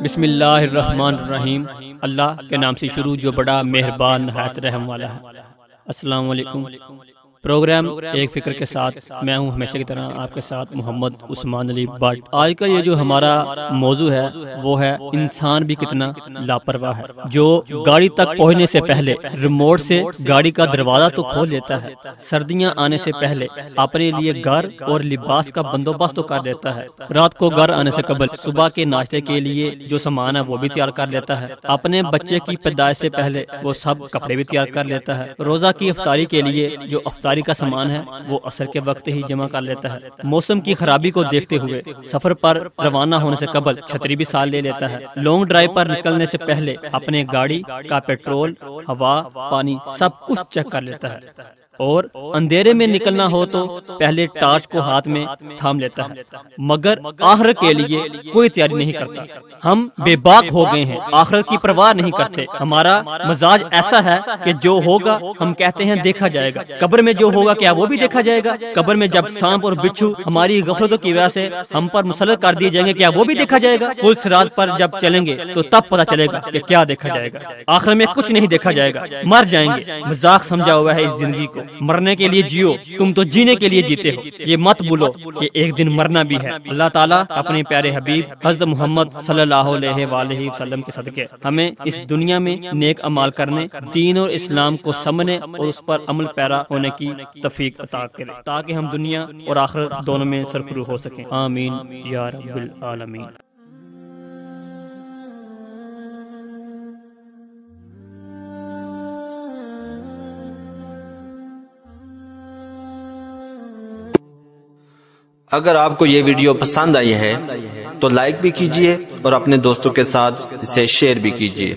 بسم اللہ الرحمن الرحیم۔ اللہ کے نام سے شروع جو بڑا مہربان نہایت رحم والا ہے۔ السلام علیکم۔ پروگرام ایک فکر کے ساتھ میں ہوں ہمیشہ کی طرح آپ کے ساتھ محمد عثمان علی بٹ۔ آج کا یہ جو ہمارا موضوع ہے وہ ہے انسان بھی کتنا لاپرواہ ہے، جو گاڑی تک پہنچنے سے پہلے ریموٹ سے گاڑی کا دروازہ تو کھول لیتا ہے، سردیاں آنے سے پہلے اپنے لیے گھر اور لباس کا بندوبست تو کر دیتا ہے، رات کو گھر آنے سے قبل صبح کے ناشتے کے لیے جو سامان ہے وہ بھی تیار کر لیتا ہے، اپنے بچے کی پیدائش سے پہلے وہ سب کپڑے بھی تیار کر لیتا ہے، روزہ کی افطاری کے لیے جو افطاری کا سامان ہے وہ عصر کے وقت ہی جمع کر لیتا ہے، موسم کی خرابی کو دیکھتے ہوئے سفر پر روانہ ہونے سے قبل چھتری بھی ساتھ لے لیتا ہے، لانگ ڈرائیو پر نکلنے سے پہلے اپنے گاڑی کا پیٹرول، ہوا، پانی سب کچھ چیک کر لیتا ہے، اور اندھیرے میں نکلنا ہو تو پہلے ٹارچ کو ہاتھ میں تھام لیتا ہے، مگر آخرت کے لیے کوئی تیاری نہیں کرتا۔ ہم بے باک ہو گئے ہیں، آخرت کی پرواہ نہیں کرتے، ہمارا مزاج ایسا ہے کہ جو ہوگا ہم کہتے ہیں دیکھا جائے گا، قبر میں جو ہوگا کیا وہ بھی دیکھا جائے گا، قبر میں جب سانپ اور بچھو ہماری غفلتوں کی وجہ سے ہم پر مسلط کر دیے جائیں گے کیا وہ بھی دیکھا جائے گا، پل صراط پر جب چلیں گے تو تب پتہ چلے گا کہ کیا دیکھا جائے گا، آخر میں کچھ نہیں دیکھا جائے گا، مر جائیں گے، مذاق سمجھا ہوا ہے اس زندگی کو، مرنے کے لیے جیو، تم تو جینے کے لیے جیتے ہو، یہ مت بھولو کہ ایک دن مرنا بھی ہے۔ اللہ تعالیٰ اپنے پیارے حبیب حضرت محمد صلی اللہ علیہ وآلہ وسلم کے صدقے ہمیں اس دنیا میں نیک اعمال کرنے، دین اور اسلام کو سمجھنے اور اس پر عمل پیرا ہونے کی توفیق عطا کرے، تاکہ ہم دنیا اور آخرت دونوں میں سرخرو ہو سکیں، آمین یا رب العالمین۔ اگر آپ کو یہ ویڈیو پسند آئی ہے تو لائک بھی کیجئے اور اپنے دوستوں کے ساتھ اسے شیئر بھی کیجئے۔